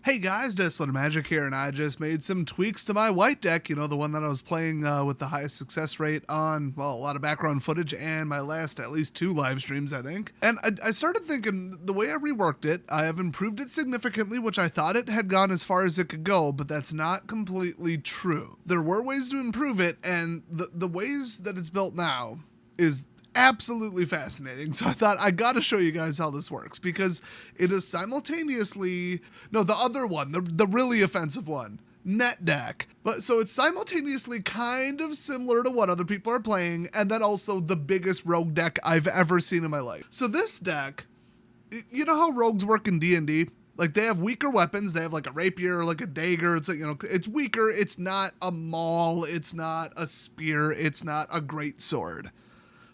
Hey guys, Disciplined Magic here, and I just made some tweaks to my white deck, you know, the one that I was playing with the highest success rate on, well, a lot of background footage and my last at least 2 live streams, I think. And I started thinking, the way I reworked it, I have improved it significantly, which I thought it had gone as far as it could go, but that's not completely true. There were ways to improve it, and the ways that it's built now is absolutely fascinating. So I thought I gotta show you guys how this works, because it is simultaneously, no, the other one, the really offensive one, net deck. But so it's simultaneously kind of similar to what other people are playing, and then also the biggest rogue deck I've ever seen in my life. So this deck, you know how rogues work in D&D? Like, they have weaker weapons. They have like a rapier, like a dagger. It's like, you know, it's weaker. It's not a maul. It's not a spear. It's not a great sword.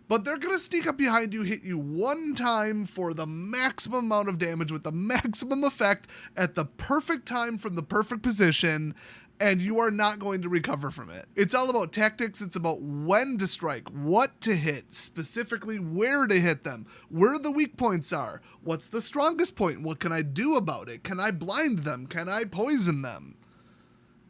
But they're going to sneak up behind you, hit you one time for the maximum amount of damage with the maximum effect at the perfect time from the perfect position, and you are not going to recover from it. It's all about tactics. It's about when to strike, what to hit, specifically where to hit them, where the weak points are, what's the strongest point, what can I do about it, can I blind them, can I poison them?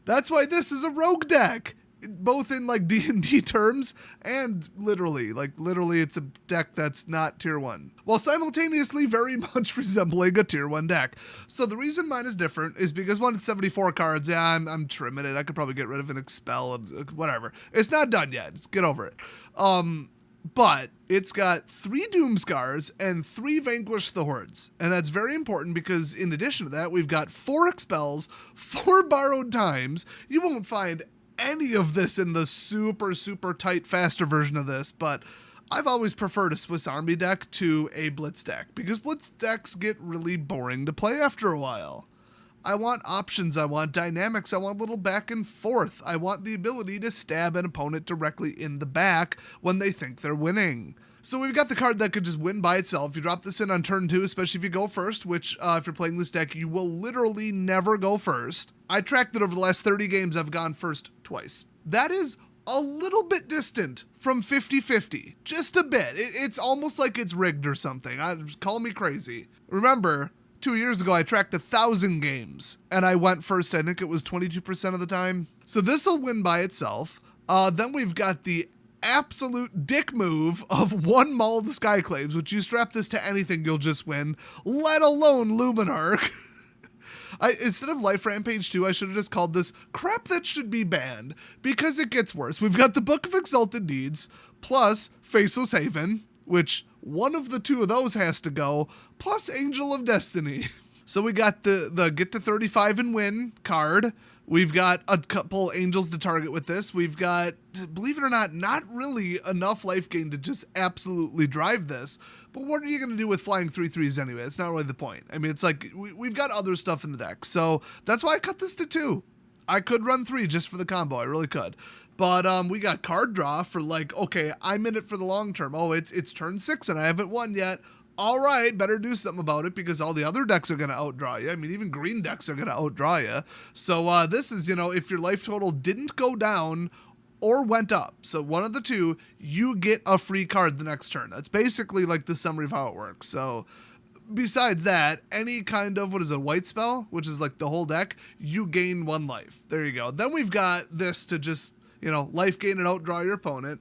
That's why this is a rogue deck. Both in like D&D terms and literally it's a deck that's not tier 1, while simultaneously very much resembling a tier 1 deck. So the reason mine is different is because one, it's 74 cards. Yeah, I'm trimming it. I could probably get rid of an Expel and whatever. It's not done yet. Just get over it. But it's got 3 Doom Scars and 3 Vanquish the Hordes. And that's very important because in addition to that, we've got 4 Expels, 4 Borrowed Times. You won't find any of this in the super tight faster version of this, but I've always preferred a Swiss Army deck to a blitz deck because blitz decks get really boring to play after a while. I want options, I want dynamics, I want a little back and forth. I want the ability to stab an opponent directly in the back when they think they're winning. So we've got the card that could just win by itself. You drop this in on turn 2, especially if you go first, which if you're playing this deck, you will literally never go first. I tracked it over the last 30 games, I've gone first twice. That is a little bit distant from 50-50, just a bit. It's almost like it's rigged or something. Call me crazy. Remember, 2 years ago, I tracked 1,000 games, and I went first, I think it was 22% of the time. So this will win by itself. Then we've got the absolute dick move of 1 Maul of the Skyclaves, which you strap this to anything, you'll just win, let alone Luminarch. Instead of Life Rampage 2, I should have just called this crap that should be banned, because it gets worse. We've got the Book of Exalted Deeds, plus Faceless Haven, which one of the 2 of those has to go, plus Angel of Destiny. So we got the get to 35 and win card. We've got a couple angels to target with this. We've got, believe it or not really enough life gain to just absolutely drive this. But what are you going to do with flying 3/3s anyway? It's not really the point. I mean, it's like, we've got other stuff in the deck. So that's why I cut this to 2. I could run 3 just for the combo. I really could. But we got card draw for like, okay, I'm in it for the long term. Oh, it's turn 6 and I haven't won yet. All right, better do something about it because all the other decks are going to outdraw you. I mean, even green decks are going to outdraw you. So this is, you know, if your life total didn't go down or went up, so one of the 2, you get a free card the next turn. That's basically like the summary of how it works. So besides that, any kind of, what is it, white spell, which is like the whole deck, you gain 1 life. There you go. Then we've got this to just, you know, life gain and outdraw your opponent.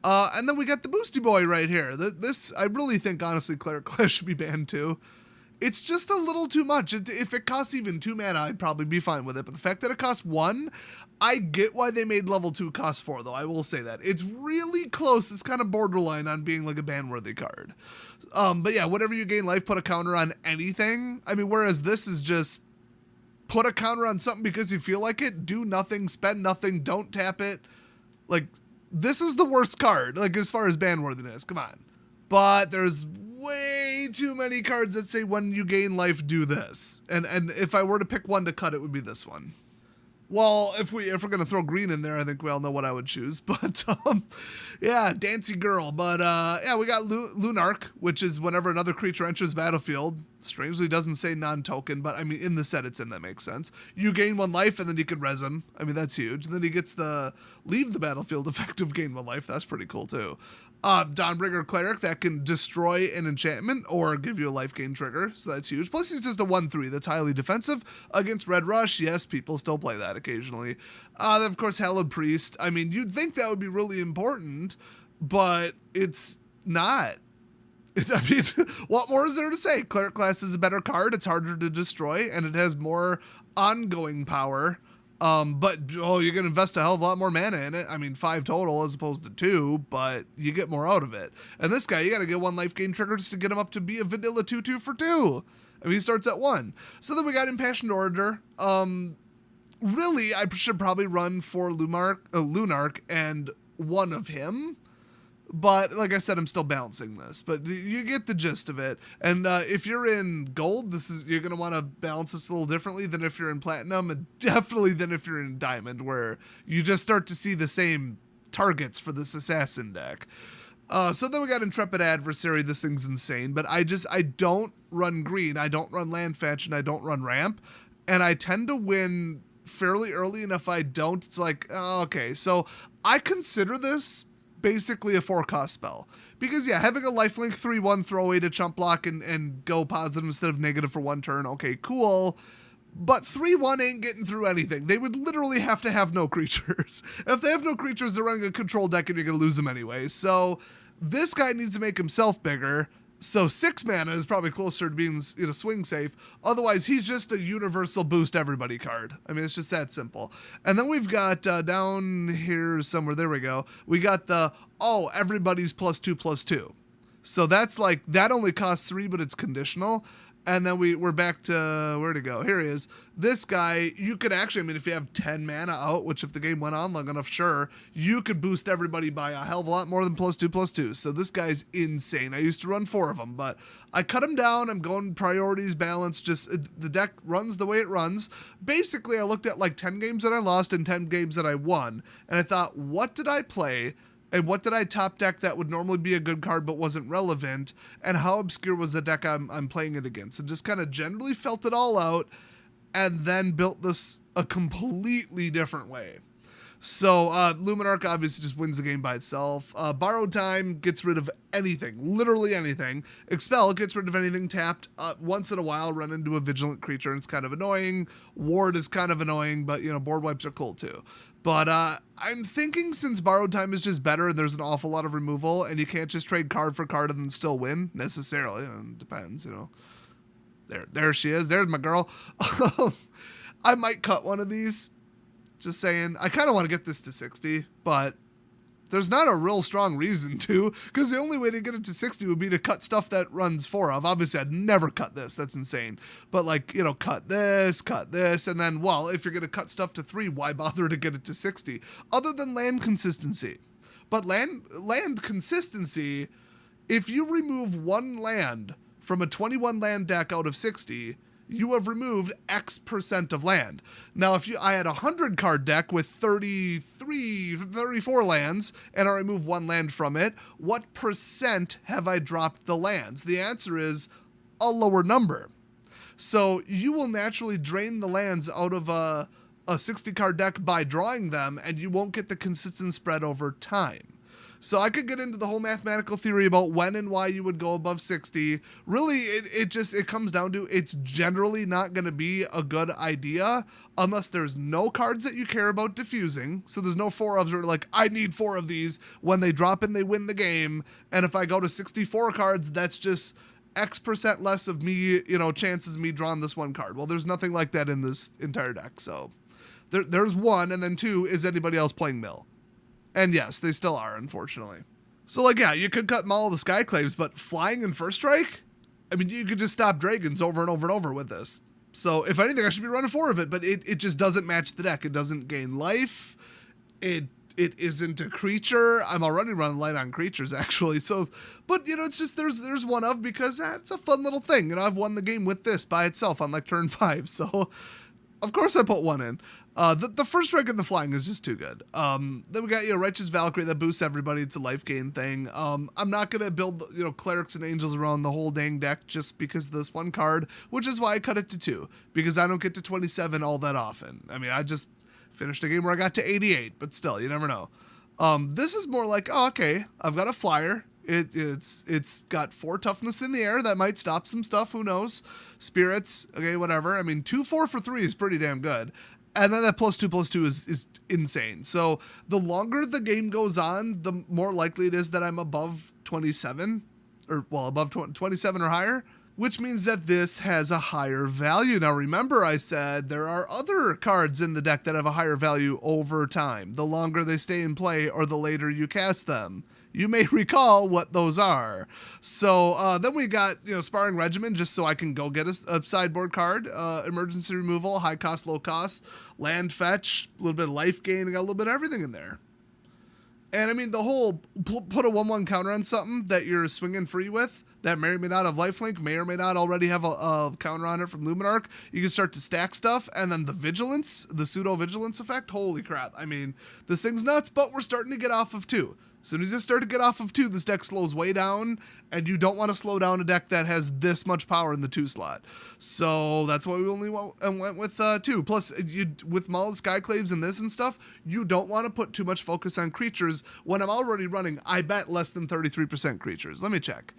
And then we got the Boosty Boy right here. This, I really think, honestly, Cleric Class should be banned too. It's just a little too much. If it costs even 2 mana, I'd probably be fine with it. But the fact that it costs 1, I get why they made level 2 cost 4, though. I will say that. It's really close. It's kind of borderline on being like a ban-worthy card. But yeah, whenever you gain life, put a counter on anything. I mean, whereas this is just put a counter on something because you feel like it, do nothing, spend nothing, don't tap it. Like, this is the worst card, like, as far as ban-worthiness. Come on. But there's way too many cards that say when you gain life, do this. And if I were to pick one to cut, it would be this one. Well, if we're gonna throw green in there, I think we all know what I would choose. But yeah, Dancy Girl. But yeah, we got Lunarch, which is whenever another creature enters battlefield. Strangely, doesn't say non-token, but I mean in the set it's in, that makes sense. You gain 1 life, and then you can res him. I mean that's huge. And then he gets the leave the battlefield effective, gain 1 life. That's pretty cool too. Dawnbringer Cleric that can destroy an enchantment or give you a life gain trigger, so that's huge. Plus he's just a 1/3 that's highly defensive against Red Rush. Yes, people still play that occasionally. Then of course Hallowed Priest. I mean, you'd think that would be really important, but it's not. I mean, what more is there to say? Cleric Class is a better card. It's harder to destroy, and it has more ongoing power. But you're gonna invest a hell of a lot more mana in it. I mean, 5 total as opposed to 2, but you get more out of it. And this guy, you gotta get 1 life gain trigger just to get him up to be a vanilla 2/2 for 2. I mean, he starts at 1. So then we got Impassioned Orator. Really, I should probably run for Lunarch and 1 of him. But like I said, I'm still balancing this, but you get the gist of it. And if you're in gold, you're going to want to balance this a little differently than if you're in platinum, and definitely than if you're in diamond, where you just start to see the same targets for this assassin deck. So then we got Intrepid Adversary. This thing's insane, but I don't run green. I don't run land fetch, and I don't run ramp. And I tend to win fairly early, and if I don't, it's like, oh, okay. So I consider this basically a 4-cost spell. Because, yeah, having a lifelink 3/1 throw away to chump block and go positive instead of negative for 1 turn, okay, cool. But 3/1 ain't getting through anything. They would literally have to have no creatures. If they have no creatures, they're running a control deck and you're going to lose them anyway. So this guy needs to make himself bigger. So 6 mana is probably closer to being, swing safe. Otherwise, he's just a universal boost everybody card. I mean, it's just that simple. And then we've got down here somewhere, there we go. We got the, everybody's +2/+2. So that's like, that only costs 3, but it's conditional. And then we're back to, where to go? Here he is. This guy, you could actually, I mean, if you have 10 mana out, which if the game went on long enough, sure, you could boost everybody by a hell of a lot more than +2/+2. So this guy's insane. I used to run 4 of them, but I cut him down. I'm going priorities, balance, just the deck runs the way it runs. Basically, I looked at like 10 games that I lost and 10 games that I won. And I thought, what did I play? And what did I top deck that would normally be a good card but wasn't relevant? And how obscure was the deck I'm playing it against? And just kind of generally felt it all out and then built this a completely different way. So Luminarch obviously just wins the game by itself. Borrowed Time gets rid of anything, literally anything. Expel gets rid of anything tapped. Once in a while, run into a vigilant creature and it's kind of annoying. Ward is kind of annoying, but board wipes are cool too. But I'm thinking since Borrowed Time is just better and there's an awful lot of removal and you can't just trade card for card and then still win necessarily. It depends, There she is. There's my girl. I might cut one of these. Just saying. I kind of want to get this to 60, but there's not a real strong reason to, because the only way to get it to 60 would be to cut stuff that runs 4 of. Obviously, I'd never cut this. That's insane. But cut this, and then, well, if you're going to cut stuff to 3, why bother to get it to 60? Other than land consistency. But land consistency, if you remove 1 land from a 21 land deck out of 60, you have removed X% of land. Now, if I had a 100 card deck with 34 lands, and I remove 1 land from it, what percent have I dropped the lands? The answer is a lower number. So you will naturally drain the lands out of a 60 card deck by drawing them, and you won't get the consistent spread over time. So I could get into the whole mathematical theory about when and why you would go above 60. Really, it comes down to it's generally not going to be a good idea unless there's no cards that you care about diffusing. So there's no 4 ofs where like, I need 4 of these. When they drop in, they win the game. And if I go to 64 cards, that's just X% less of me, chances of me drawing this 1 card. Well, there's nothing like that in this entire deck. So there's 1, and then 2, is anybody else playing mill? And yes, they still are, unfortunately. So, you could cut Maul of the Skyclaves, but flying in first strike? I mean, you could just stop dragons over and over and over with this. So, if anything, I should be running 4 of it, but it just doesn't match the deck. It doesn't gain life. It isn't a creature. I'm already running light on creatures, actually. So, but, it's just there's 1 of because it's a fun little thing. I've won the game with this by itself on, turn 5. So, Of course I put one in. The first rank in the flying is just too good. Then we got, Righteous Valkyrie that boosts everybody. It's a life gain thing. I'm not going to build, clerics and angels around the whole dang deck just because of this one card, which is why I cut it to 2, because I don't get to 27 all that often. I mean, I just finished a game where I got to 88, but still, you never know. This is more like, oh, okay, I've got a flyer. It's got 4 toughness in the air. That might stop some stuff. Who knows? Spirits. Okay, whatever. I mean, 2/4 for 3 is pretty damn good. And then that +2/+2 is insane. So the longer the game goes on, the more likely it is that I'm above 27 above 27 or higher, which means that this has a higher value. Now, remember I said there are other cards in the deck that have a higher value over time, the longer they stay in play or the later you cast them. You may recall what those are. So then we got, Sparring Regimen, just so I can go get a sideboard card. Emergency Removal, high cost, low cost. Land Fetch, a little bit of life gain. I got a little bit of everything in there. And I mean, the whole put a 1/1 counter on something that you're swinging free with, that may or may not have lifelink, may or may not already have a counter on it from Luminarch. You can start to stack stuff, and then the vigilance, the pseudo-vigilance effect, holy crap. I mean, this thing's nuts, but we're starting to get off of 2. As soon as you start to get off of 2, this deck slows way down, and you don't want to slow down a deck that has this much power in the 2 slot. So that's why we only went with 2. Plus, with Mauled Skyclaves and this and stuff, you don't want to put too much focus on creatures when I'm already running, I bet, less than 33% creatures. Let me check.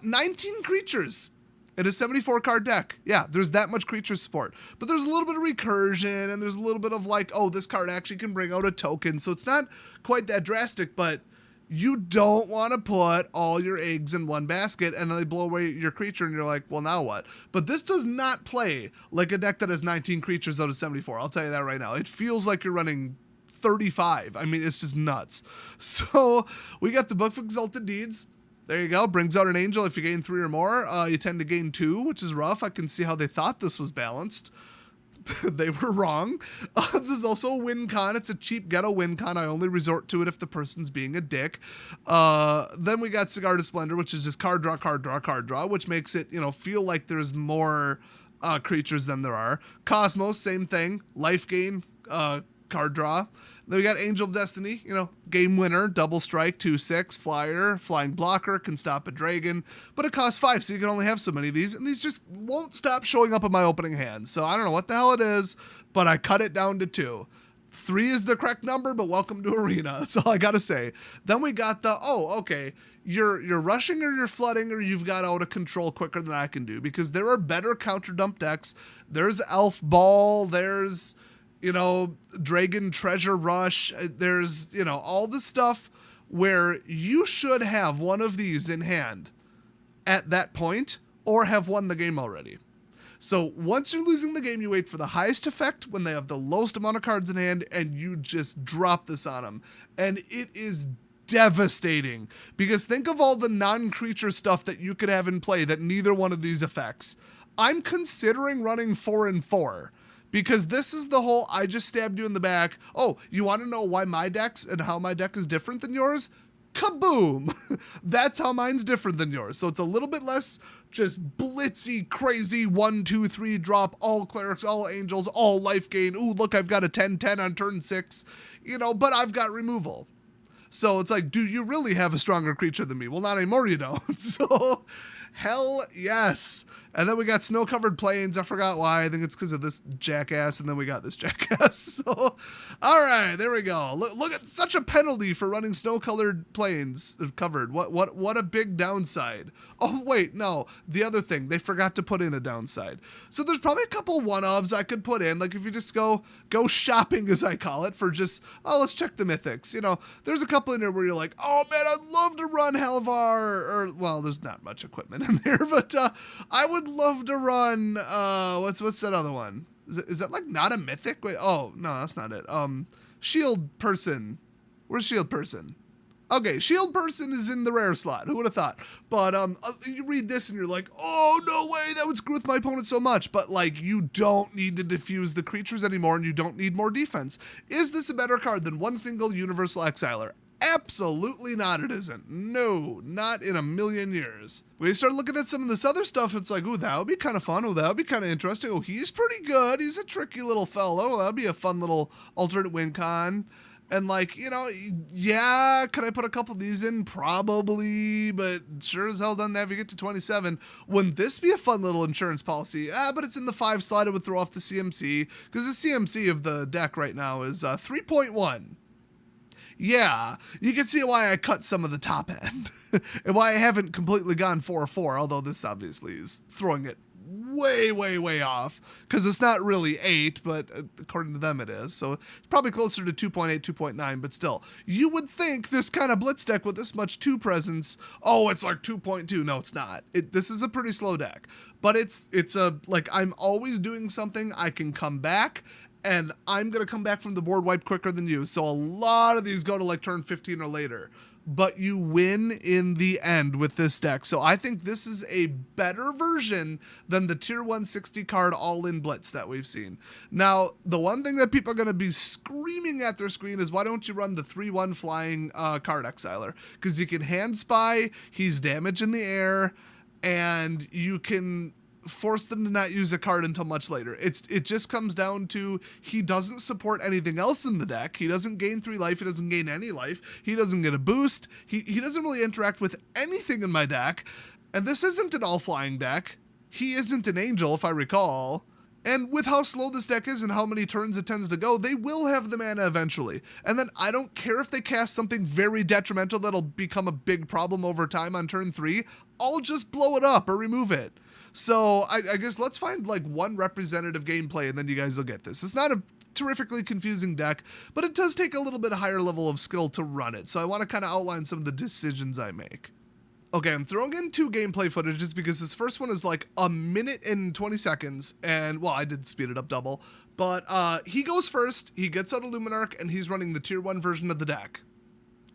19 creatures in a 74-card deck. Yeah, there's that much creature support. But there's a little bit of recursion, and there's a little bit of like, oh, this card actually can bring out a token. So it's not quite that drastic, but you don't want to put all your eggs in one basket and then they blow away your creature and you're like, well, now what? But this does not play like a deck that has 19 creatures out of 74. I'll tell you that right now. It feels like you're running 35. I mean, it's just nuts. So we got the Book of Exalted Deeds. There you go. Brings out an angel. If you gain 3 or more, you tend to gain 2, which is rough. I can see how they thought this was balanced. They were wrong. This is also a win con. It's a cheap ghetto win con. I only resort to it if the person's being a dick. Then we got Sigarda Splendor, which is just card draw, card draw, card draw, which makes it, feel like there's more creatures than there are. Cosmos, same thing. Life gain, card draw. Then we got Angel of Destiny, game winner, double strike, 2/6, flyer, flying blocker, can stop a dragon, but it costs 5, so you can only have so many of these, and these just won't stop showing up in my opening hand. So I don't know what the hell it is, but I cut it down to 2. 3 is the correct number, but welcome to Arena. That's all I gotta say. Then we got the, you're rushing or you're flooding or you've got out of control quicker than I can do, because there are better counter dump decks. There's Elf Ball, there's Dragon Treasure Rush. There's, all the stuff where you should have one of these in hand at that point or have won the game already. So once you're losing the game, you wait for the highest effect when they have the lowest amount of cards in hand and you just drop this on them. And it is devastating, because think of all the non-creature stuff that you could have in play that neither one of these affects. I'm considering running 4 and 4. Because this is the whole, I just stabbed you in the back. Oh, you want to know why my decks and how my deck is different than yours? Kaboom! That's how mine's different than yours. So it's a little bit less just blitzy, crazy 1, 2, 3 drop, all clerics, all angels, all life gain. Ooh, look, I've got a 10/10 on turn 6, but I've got removal. So it's like, do you really have a stronger creature than me? Well, not anymore, you don't. So, hell yes. And then we got Snow-Covered Plains. I forgot why. I think it's because of this jackass, and then we got this jackass. So, all right, there we go. Look at such a penalty for running Snow-Covered Plains covered. What a big downside. Oh, wait, no. The other thing, they forgot to put in a downside. So there's probably a couple one-ofs I could put in. Like if you just go shopping, as I call it, for just, let's check the mythics. There's a couple in there where you're like, oh, man, I'd love to run Halvar. Well, there's not much equipment in there, but I would love to run, what's that other one? Is that like not a mythic? Wait, oh, no, that's not it. Shield Person. Where's Shield Person? Okay, Shield Person is in the rare slot. Who would have thought? But you read this and you're like, oh, no way, that would screw with my opponent so much. But, you don't need to diffuse the creatures anymore and you don't need more defense. Is this a better card than one single Universal Exiler? Absolutely not, it isn't. No, not in a million years. When you start looking at some of this other stuff, it's like, ooh, that would be kind of fun. Oh, that would be kind of interesting. Oh, he's pretty good. He's a tricky little fellow. That would be a fun little alternate win con. And like, you know, yeah, could I put a couple of these in? Probably, but sure as hell doesn't navigate to 27. Wouldn't this be a fun little insurance policy? But it's in the 5 slot. It would throw off the CMC, because the CMC of the deck right now is 3.1. Yeah, you can see why I cut some of the top end and why I haven't completely gone 4-4, although this obviously is throwing it way, way, way off, because it's not really 8, but according to them it is. So it's probably closer to 2.8, 2.9, but still. You would think this kind of blitz deck with this much 2 presence, oh, it's like 2.2. No, it's not. This is a pretty slow deck, but it's like, I'm always doing something. I can come back, and I'm going to come back from the board wipe quicker than you. So a lot of these go to like turn 15 or later. But you win in the end with this deck. So I think this is a better version than the tier 160 card all-in blitz that we've seen. Now, the one thing that people are going to be screaming at their screen is, why don't you run the 3-1 flying card exiler? Because you can hand spy, he's damage in the air, and you can force them to not use a card until much later. It just comes down to, he doesn't support anything else in the deck. He doesn't gain 3 life. He doesn't gain any life. He doesn't get a boost. He doesn't really interact with anything in my deck. And this isn't an all-flying deck. He isn't an angel, if I recall. And with how slow this deck is and how many turns it tends to go, they will have the mana eventually. And then I don't care if they cast something very detrimental that'll become a big problem over time on turn 3. I'll just blow it up or remove it. So I guess let's find like one representative gameplay, and then you guys will get this. It's not a terrifically confusing deck, but it does take a little bit higher level of skill to run it. So I want to kind of outline some of the decisions I make. Okay, I'm throwing in 2 gameplay footages because this first one is like a minute and 20 seconds. And, well, I did speed it up double. But he goes first, he gets out a Luminarch, and he's running the tier 1 version of the deck.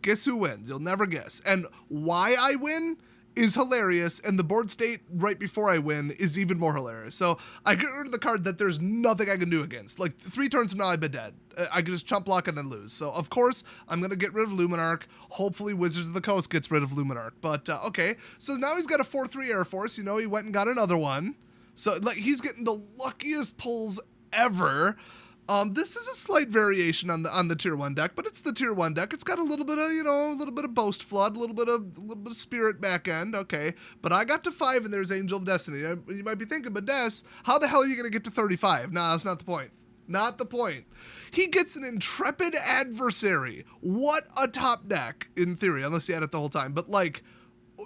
Guess who wins? You'll never guess. And why I win is hilarious, and the board state right before I win is even more hilarious. So I get rid of the card that there's nothing I can do against. Like 3 turns from now, I've been dead. I can just chump block and then lose. So of course, I'm going to get rid of Luminarch. Hopefully Wizards of the Coast gets rid of Luminarch. But okay, so now he's got a 4-3 Air Force. You know, he went and got another one. So like, he's getting the luckiest pulls ever. This is a slight variation on the tier 1 deck, but it's the tier 1 deck. It's got a little bit of, you know, a little bit of Boast Flood, a little bit of Spirit back end, okay. But I got to 5, and there's Angel of Destiny. You might be thinking, but Des, how the hell are you going to get to 35? Nah, that's not the point. Not the point. He gets an Intrepid Adversary. What a top deck, in theory, unless you had it the whole time. But like,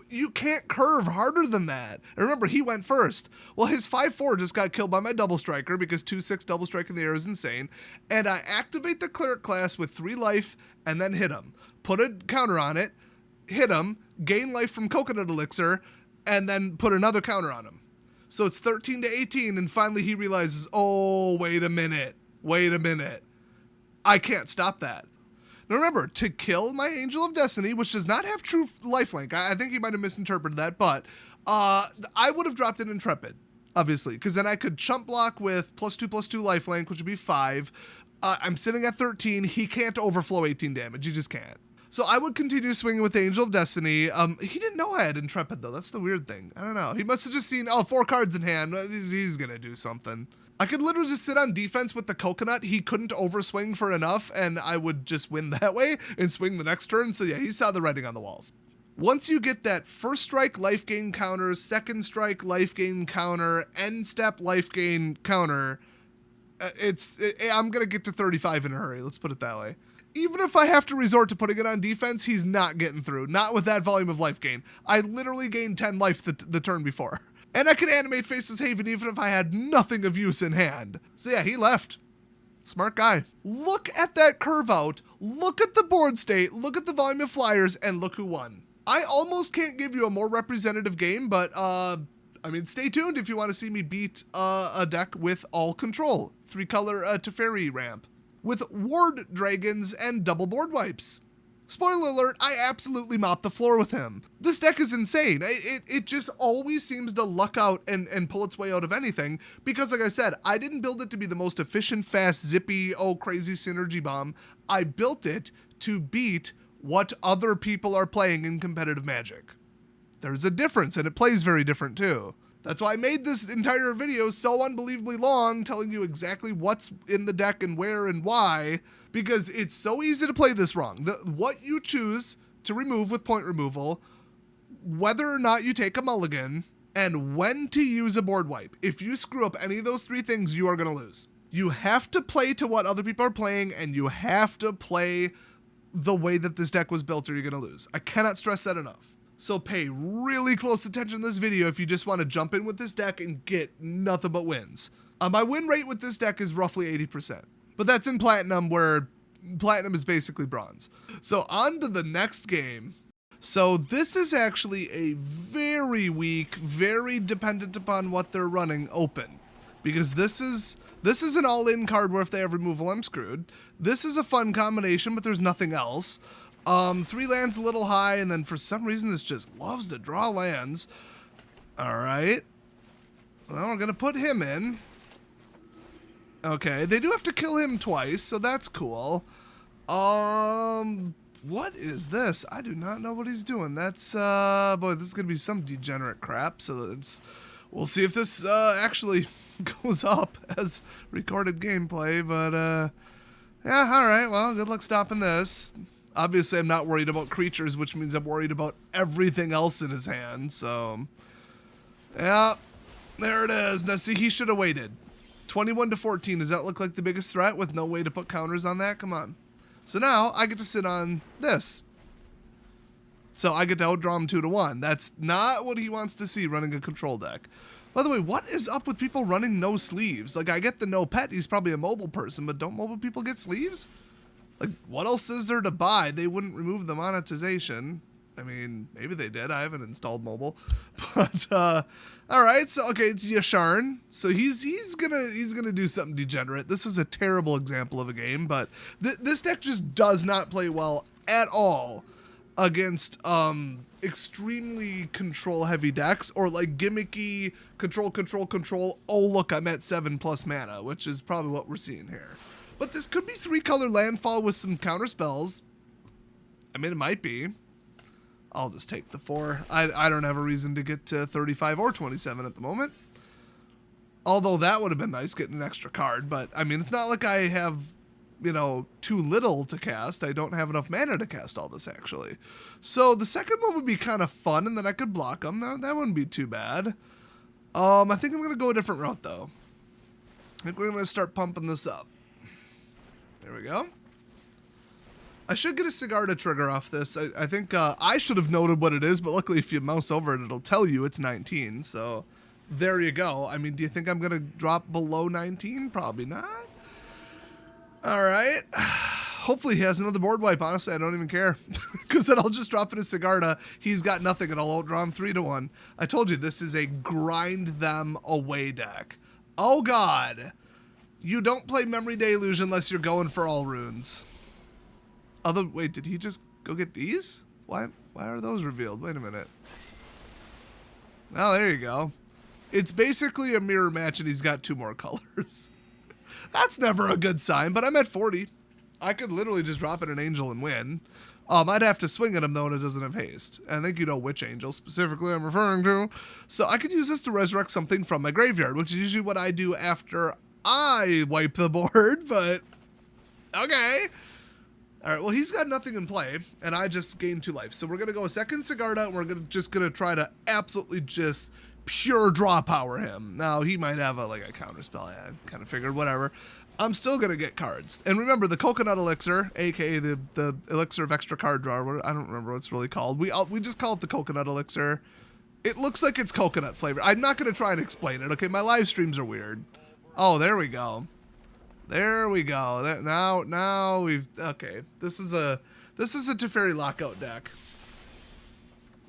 you can't curve harder than that. And remember, he went first. Well, his 5-4 just got killed by my double striker, because 2-6 double strike in the air is insane. And I activate the Cleric Class with 3 life and then hit him. Put a counter on it, hit him, gain life from Coconut Elixir, and then put another counter on him. So it's 13 to 18, and finally he realizes, oh, wait a minute. I can't stop that. Now remember, to kill my Angel of Destiny, which does not have true lifelink, I think he might have misinterpreted that, but I would have dropped an Intrepid, obviously, because then I could chump block with +2/+2 lifelink, which would be 5. I'm sitting at 13. He can't overflow 18 damage. He just can't. So I would continue swinging with the Angel of Destiny. He didn't know I had Intrepid, though. That's the weird thing. I don't know. He must have just seen, 4 cards in hand. He's going to do something. I could literally just sit on defense with the Coconut. He couldn't overswing for enough, and I would just win that way and swing the next turn. So yeah, he saw the writing on the walls. Once you get that first strike life gain counter, second strike life gain counter, end step life gain counter, I'm going to get to 35 in a hurry. Let's put it that way. Even if I have to resort to putting it on defense, he's not getting through. Not with that volume of life gain. I literally gained 10 life the turn before. And I could animate Faceless Haven even if I had nothing of use in hand. So yeah, he left. Smart guy. Look at that curve out. Look at the board state. Look at the volume of flyers, and look who won. I almost can't give you a more representative game, but I mean, stay tuned if you want to see me beat a deck with all control. 3-color Teferi ramp. With Ward Dragons and double board wipes. Spoiler alert, I absolutely mopped the floor with him. This deck is insane. It just always seems to luck out and pull its way out of anything, because like I said, I didn't build it to be the most efficient, fast, zippy, crazy synergy bomb. I built it to beat what other people are playing in competitive Magic. There's a difference, and it plays very different too. That's why I made this entire video so unbelievably long, telling you exactly what's in the deck and where and why, because it's so easy to play this wrong. What you choose to remove with point removal, whether or not you take a mulligan, and when to use a board wipe. If you screw up any of those three things, you are going to lose. You have to play to what other people are playing, and you have to play the way that this deck was built, or you're going to lose. I cannot stress that enough. So pay really close attention to this video if you just want to jump in with this deck and get nothing but wins. My win rate with this deck is roughly 80%, but that's in Platinum, where Platinum is basically bronze. So on to the next game. So this is actually a very weak, very dependent upon what they're running open, because this is an all-in card where if they have removal, I'm screwed. This is a fun combination, but there's nothing else. 3 lands a little high, and then for some reason this just loves to draw lands. All right. Well, we're going to put him in. Okay, they do have to kill him twice, so that's cool. What is this? I do not know what he's doing. That's, boy, this is going to be some degenerate crap, so we'll see if this actually goes up as recorded gameplay, but, yeah, all right, well, good luck stopping this. Obviously, I'm not worried about creatures, which means I'm worried about everything else in his hand, so... Yeah, there it is. Now, see, he should have waited. 21 to 14, does that look like the biggest threat with no way to put counters on that? Come on. So now, I get to sit on this. So I get to outdraw him 2 to 1. That's not what he wants to see running a control deck. By the way, what is up with people running no sleeves? Like, I get the no pet, he's probably a mobile person, but don't mobile people get sleeves? Like, what else is there to buy? They wouldn't remove the monetization. I mean, maybe they did. I haven't installed mobile. But, all right. So, okay, it's Yasharn. So he's gonna do something degenerate. This is a terrible example of a game, but this deck just does not play well at all against extremely control-heavy decks, or like gimmicky control. Oh, look, I'm at 7+ mana, which is probably what we're seeing here. But this could be 3-color landfall with some counter spells. I mean, it might be. I'll just take the 4. I don't have a reason to get to 35 or 27 at the moment. Although that would have been nice, getting an extra card. But, I mean, it's not like I have, you know, too little to cast. I don't have enough mana to cast all this, actually. So the second one would be kind of fun, and then I could block them. That wouldn't be too bad. I think I'm going to go a different route, though. I think we're going to start pumping this up. There we go. I should get a Sigarda trigger off this. I think I should have noted what it is, but luckily if you mouse over it, it'll tell you it's 19. So there you go. I mean, do you think I'm going to drop below 19? Probably not. All right. Hopefully he has another board wipe. Honestly, I don't even care. Because then I'll just drop it as Sigarda. He's got nothing, and I'll outdraw him 3 to 1. I told you, this is a grind them away deck. Oh, God. You don't play Memory Deluge unless you're going for all runes. Wait, did he just go get these? Why are those revealed? Wait a minute. Oh, there you go. It's basically a mirror match, and he's got 2 more colors. That's never a good sign, but I'm at 40. I could literally just drop in an angel and win. I'd have to swing at him, though, and it doesn't have haste. And I think you know which angel specifically I'm referring to. So I could use this to resurrect something from my graveyard, which is usually what I do after I wipe the board, but okay. All right, well, he's got nothing in play, and I just gained 2 life. So we're going to go a second Sigarda, and we're just going to try to absolutely just pure draw power him. Now, he might have a counter spell. I kind of figured, whatever. I'm still going to get cards. And remember, the Coconut Elixir, a.k.a. the Elixir of Extra Card Draw, I don't remember what it's really called. We just call it the Coconut Elixir. It looks like it's coconut flavor. I'm not going to try and explain it, okay? My live streams are weird. Oh, there we go. There we go. Now we've... Okay. This is a Teferi Lockout deck.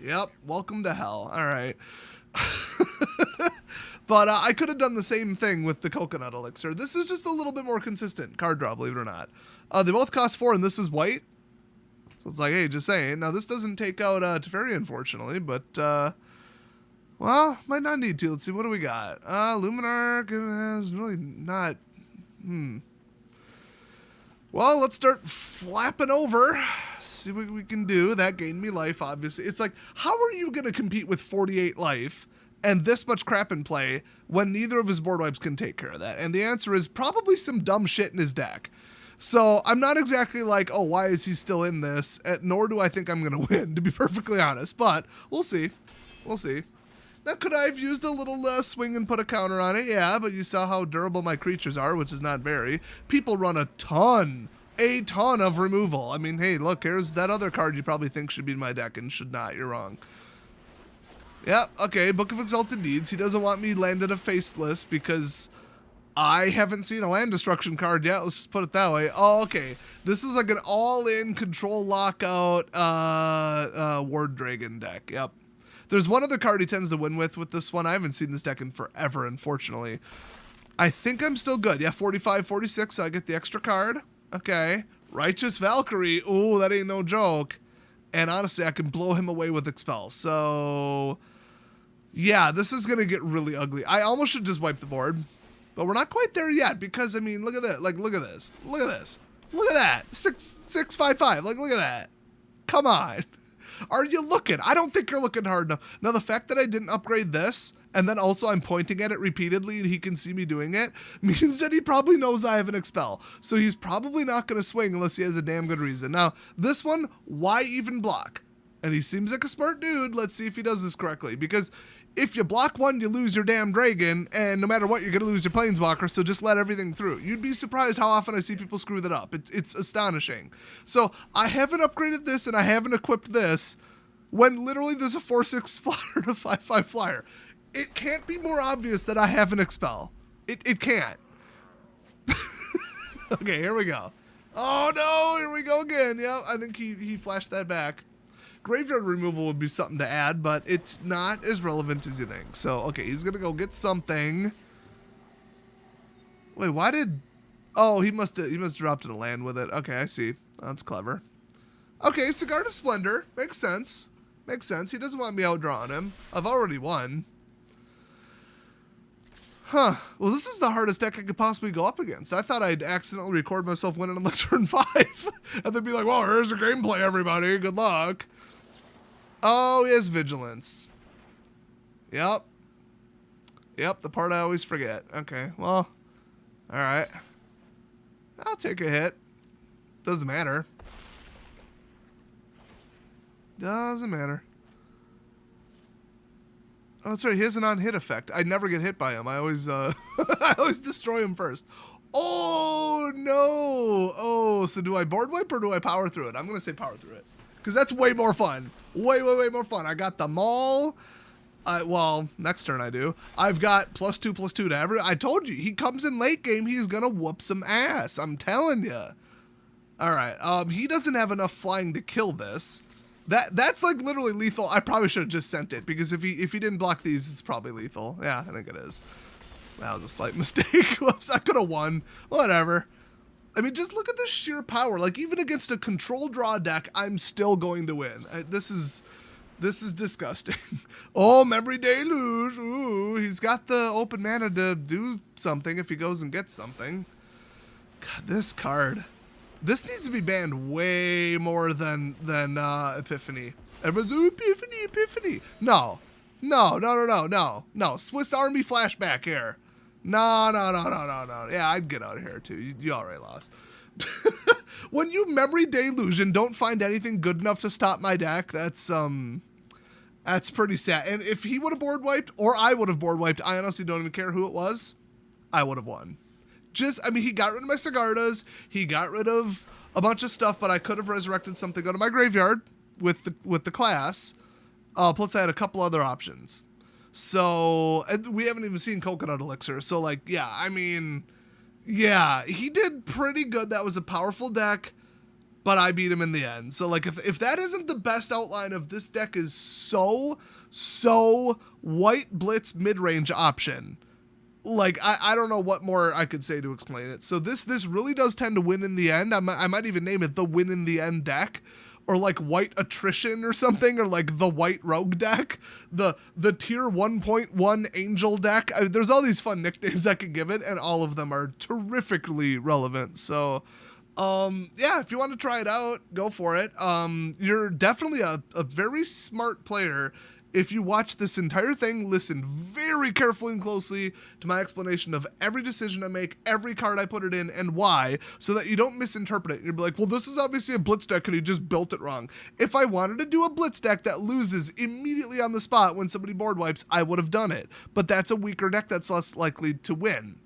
Yep. Welcome to hell. All right. But I could have done the same thing with the Coconut Elixir. This is just a little bit more consistent card draw, believe it or not. They both cost 4, and this is white. So it's like, hey, just saying. Now, this doesn't take out Teferi, unfortunately, but... well, might not need to. Let's see, what do we got? Luminarch is really not... Well, let's start flapping over. see what we can do. That gained me life, obviously. It's like, how are you going to compete with 48 life and this much crap in play when neither of his board wipes can take care of that? And the answer is probably some dumb shit in his deck. So I'm not exactly like, oh, why is he still in this? Nor do I think I'm going to win, to be perfectly honest. But we'll see. We'll see. Now, could I have used a little swing and put a counter on it? Yeah, but you saw how durable my creatures are, which is not very. People run a ton of removal. I mean, hey, look, here's that other card you probably think should be in my deck and should not. You're wrong. Yeah, okay, Book of Exalted Deeds. He doesn't want me landed a Faceless because I haven't seen a land destruction card yet. Let's just put it that way. Oh, okay. This is like an all-in control lockout Ward Dragon deck. Yep. There's one other card he tends to win with this one. I haven't seen this deck in forever, unfortunately. I think I'm still good. Yeah, 45, 46, so I get the extra card. Okay. Righteous Valkyrie. Ooh, that ain't no joke. And honestly, I can blow him away with Expel. So, yeah, this is going to get really ugly. I almost should just wipe the board. But we're not quite there yet because, I mean, look at that. Like, look at this. Look at this. Look at that. 655. Like, look at that. Come on. Are you looking? I don't think you're looking hard enough. Now, the fact that I didn't upgrade this, and then also I'm pointing at it repeatedly and he can see me doing it, means that he probably knows I have an Expel. So he's probably not going to swing unless he has a damn good reason. Now, this one, why even block? And he seems like a smart dude. Let's see if he does this correctly. Because if you block one, you lose your damn dragon, and no matter what, you're going to lose your planeswalker, so just let everything through. You'd be surprised how often I see people screw that up. It's astonishing. So I haven't upgraded this, and I haven't equipped this, when literally there's a 4/6 flyer to 5/5 flyer. It can't be more obvious that I have an Expel. It can't. Okay, here we go. Oh no, here we go again. Yeah, I think he flashed that back. Graveyard removal would be something to add, but it's not as relevant as you think. So, okay, he's going to go get something. Wait, why did... Oh, he must have dropped in a land with it. Okay, I see. That's clever. Okay, Sigarda Splendor. Makes sense. Makes sense. He doesn't want me outdrawing him. I've already won. Huh. Well, this is the hardest deck I could possibly go up against. I thought I'd accidentally record myself winning on like turn 5. And then be like, well, here's the gameplay, everybody. Good luck. Oh, he has Vigilance. Yep. Yep, the part I always forget. Okay, well, all right. I'll take a hit. Doesn't matter. Doesn't matter. Oh, that's right. He has an on-hit effect. I never get hit by him. I always, I always destroy him first. Oh, no. Oh, so do I board wipe or do I power through it? I'm going to say power through it. Because that's way more fun. Way more fun. I got the Maul. Well, next turn I do. I've got +2/+2 to every... I told you, he comes in late game, he's going to whoop some ass. I'm telling you. All right. He doesn't have enough flying to kill this. That's like literally lethal. I probably should have just sent it, because if he didn't block these, it's probably lethal. Yeah, I think it is. That was a slight mistake. Whoops, I could have won. Whatever. I mean, just look at the sheer power. Like, even against a control draw deck, I'm still going to win. This is disgusting. Oh, Memory Deluge. Ooh, he's got the open mana to do something if he goes and gets something. God, this card. This needs to be banned way more than Epiphany. Everyone's, oh, Epiphany. No. Swiss Army flashback here. No. Yeah, I'd get out of here too. You already lost. When you Memory Deluge and don't find anything good enough to stop my deck, that's pretty sad. And if he would have board wiped, or I would have board wiped, I honestly don't even care who it was, I would have won. I mean, he got rid of my Sigardas, he got rid of a bunch of stuff, but I could have resurrected something out of my graveyard with the class. Plus I had a couple other options. So, and we haven't even seen Coconut Elixir. So, like, yeah, I mean, yeah, he did pretty good. That was a powerful deck, but I beat him in the end. So, like, if that isn't the best outline of this deck is so white blitz midrange option, like, I don't know what more I could say to explain it. So this really does tend to win in the end. I might even name it the win in the end deck, or like white attrition or something, or like the white rogue deck, the tier 1.1 angel deck. I mean, there's all these fun nicknames I could give it, and all of them are terrifically relevant. So Yeah, if you want to try it out, go for it. You're definitely a very smart player if you watch this entire thing, listen very carefully and closely to my explanation of every decision I make, every card I put it in, and why, so that you don't misinterpret it. You'll be like, well, this is obviously a blitz deck and he just built it wrong. If I wanted to do a blitz deck that loses immediately on the spot when somebody board wipes, I would have done it. But that's a weaker deck that's less likely to win.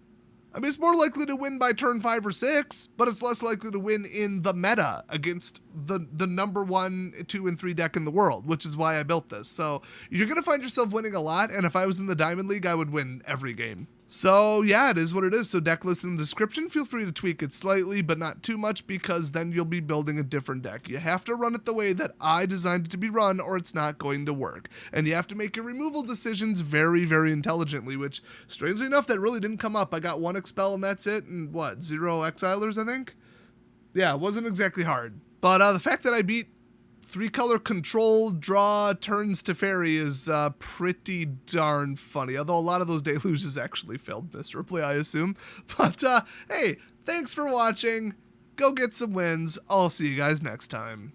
I mean, it's more likely to win by turn 5 or 6, but it's less likely to win in the meta against the number 1, 2, and 3 deck in the world, which is why I built this. So you're going to find yourself winning a lot, and if I was in the Diamond League, I would win every game. So yeah, it is what it is. So deck list in the description. Feel free to tweak it slightly, but not too much, because then you'll be building a different deck. You have to run it the way that I designed it to be run, or it's not going to work. And you have to make your removal decisions very, very intelligently, which, strangely enough, that really didn't come up. I got 1 Expel and that's it, and what, 0 Exilers, I think? Yeah, it wasn't exactly hard. But the fact that I beat 3-color control, draw, turns to fairy is pretty darn funny. Although a lot of those deluges actually failed miserably, I assume. But hey, thanks for watching. Go get some wins. I'll see you guys next time.